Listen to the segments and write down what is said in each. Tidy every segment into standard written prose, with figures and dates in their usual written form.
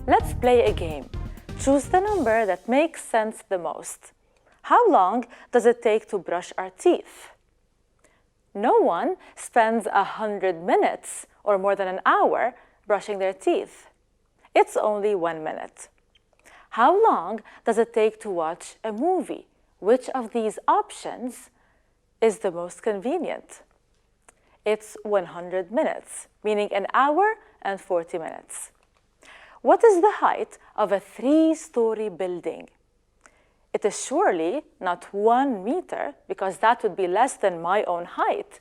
Let's play a game. Choose the number that makes sense the most. How long does it take to brush our teeth? No one spends 100 minutes or more than an hour brushing their teeth. It's only 1 minute. How long does it take to watch a movie? Which of these options is the most convenient? It's 100 minutes, meaning an hour and 40 minutes. What is the height of a 3-story building? It is surely not 1 meter, because that would be less than my own height.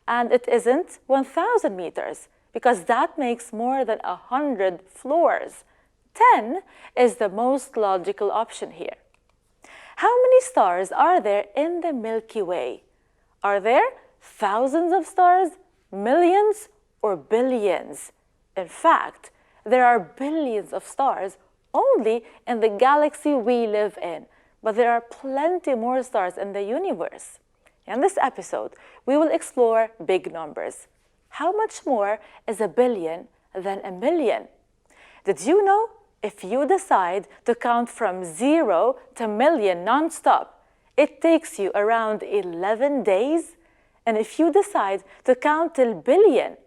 And it isn't 1,000 meters, because that makes more than 100 floors. 10 is the most logical option here. How many stars are there in the Milky Way? Are there thousands of stars, millions, or billions? In fact, there are billions of stars only in the galaxy we live in, but there are plenty more stars in the universe. In this episode, we will explore big numbers. How much more is a billion than a million? Did you know if you decide to count from 0 to million non-stop, it takes you around 11 days? And if you decide to count till billion,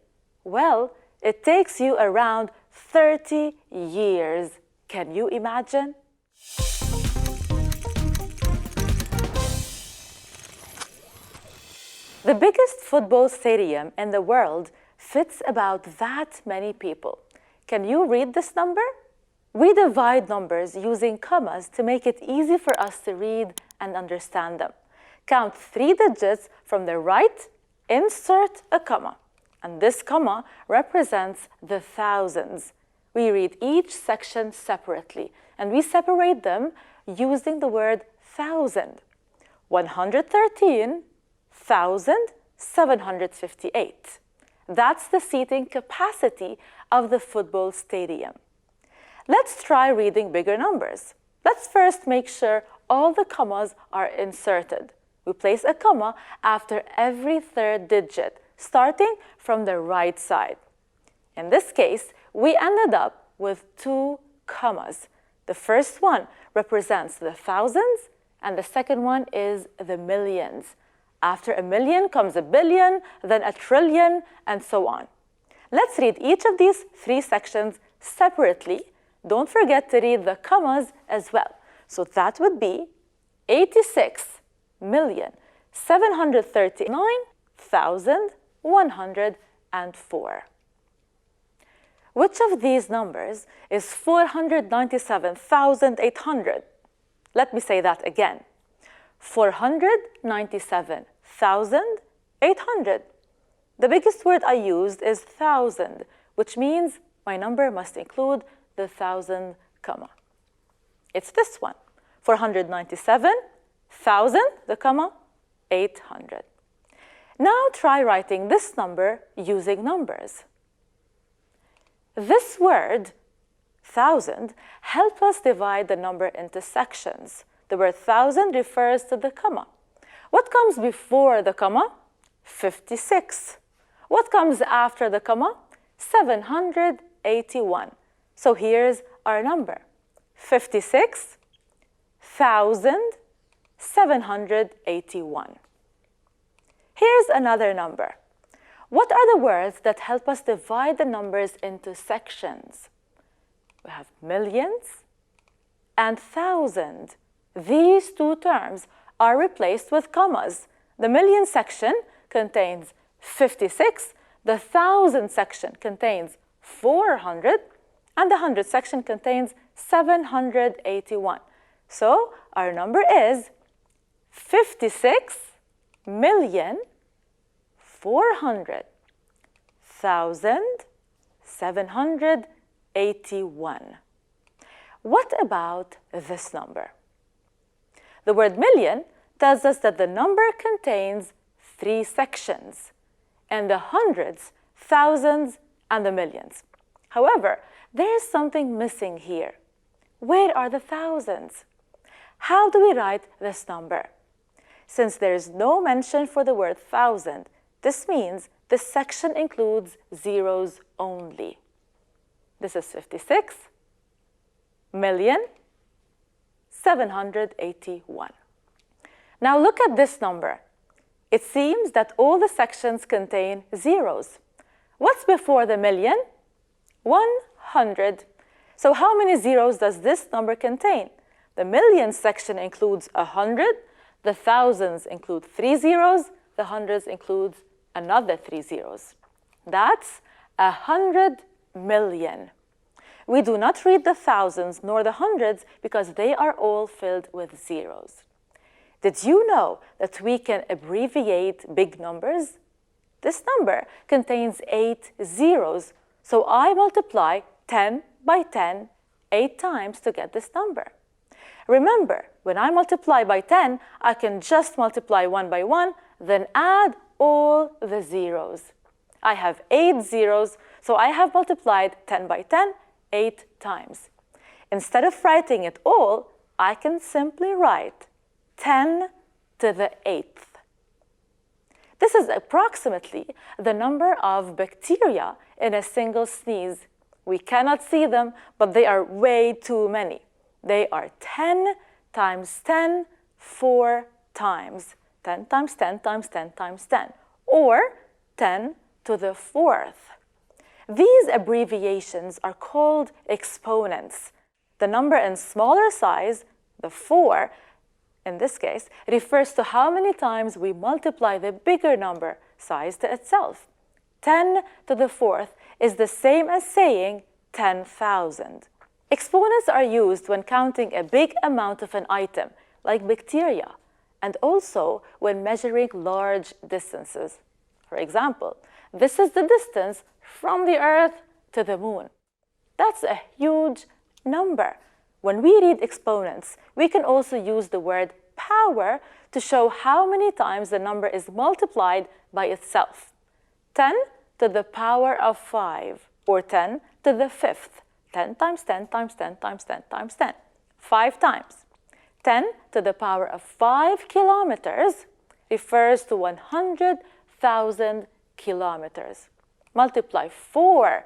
well, it takes you around 30 years. Can you imagine? The biggest football stadium in the world fits about that many people. Can you read this number? We divide numbers using commas to make it easy for us to read and understand them. Count 3 digits from the right, insert a comma. And this comma represents the thousands. We read each section separately, and we separate them using the word thousand. 113,758. That's the seating capacity of the football stadium. Let's try reading bigger numbers. Let's first make sure all the commas are inserted. We place a comma after every 3rd digit, starting from the right side. In this case, we ended up with 2 commas. The first one represents the thousands, and the second one is the millions. After a million comes a billion, then a trillion, and so on. Let's read each of these 3 sections separately. Don't forget to read the commas as well. So that would be 86,739,104. Which of these numbers is 497,800? Let me say that again. 497,800. The biggest word I used is thousand, which means my number must include the thousand comma. It's this one, 497,000, the comma, 800. Now try writing this number using numbers. This word, thousand, helps us divide the number into sections. The word thousand refers to the comma. What comes before the comma? 56. What comes after the comma? 781. So here's our number, 56,781. Here's another number. What are the words that help us divide the numbers into sections? We have millions and thousand. These 2 terms are replaced with commas. The million section contains 56, the thousand section contains 400, and the hundred section contains 781. So our number is 56,400,781. What about this number? The word million tells us that the number contains 3 sections, and the hundreds, thousands, and the millions. However, there is something missing here. Where are the thousands? How do we write this number? Since there is no mention for the word thousand, this means this section includes zeros only. This is 56, 1,781,000,781. Now look at this number. It seems that all the sections contain zeros. What's before the million? 100. So how many zeros does this number contain? The millions section includes 100, the thousands include 3 zeros, the hundreds includes another 3 zeros. That's 100 million. We do not read the thousands nor the hundreds because they are all filled with zeros. Did you know that we can abbreviate big numbers? This number contains 8 zeros, so I multiply 10 by 10 8 times to get this number. Remember, when I multiply by 10, I can just multiply 1 by 1, then add all the zeros. I have 8 zeros, so I have multiplied 10 by 10 8 times. Instead of writing it all, I can simply write 10 to the 8th. This is approximately the number of bacteria in a single sneeze. We cannot see them, but they are way too many. They are 10 times 10 4 times. 10 times 10 times 10 times 10, or 10 to the 4th. These abbreviations are called exponents. The number in smaller size, the 4, in this case, refers to how many times we multiply the bigger number size to itself. 10 to the 4th is the same as saying 10,000. Exponents are used when counting a big amount of an item, like bacteria, and also when measuring large distances. For example, this is the distance from the Earth to the Moon. That's a huge number. When we read exponents, we can also use the word power to show how many times the number is multiplied by itself. 10 to the power of 5, or 10 to the 5th. 10 times 10 times 10 times 10 times 10. 5 times. 10 to the power of 5 kilometers refers to 100,000 kilometers. Multiply 4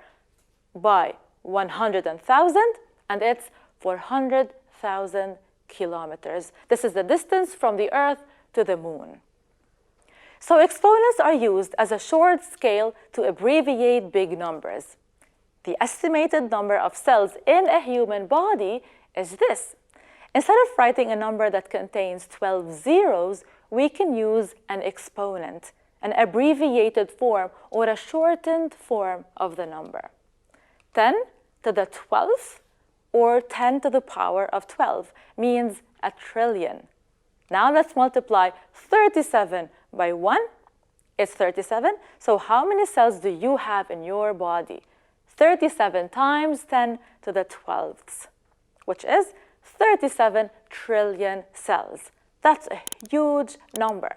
by 100,000 and it's 400,000 kilometers. This is the distance from the Earth to the Moon. So exponents are used as a short scale to abbreviate big numbers. The estimated number of cells in a human body is this. Instead of writing a number that contains 12 zeros, we can use an exponent, an abbreviated form or a shortened form of the number. 10 to the 12th or 10 to the power of 12 means a trillion. Now let's multiply 37 by 1. It's 37. So how many cells do you have in your body? 37 times 10 to the 12th, which is 37 trillion cells. That's a huge number.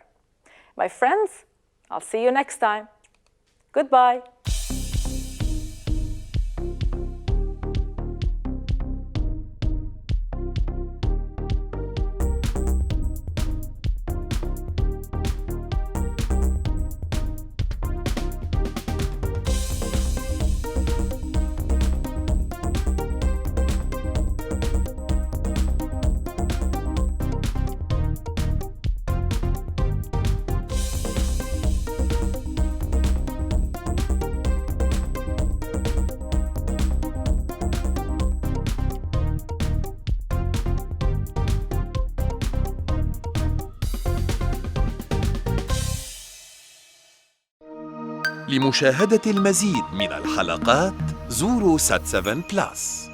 My friends, I'll see you next time. Goodbye. لمشاهدة المزيد من الحلقات زوروا سات7 بلس.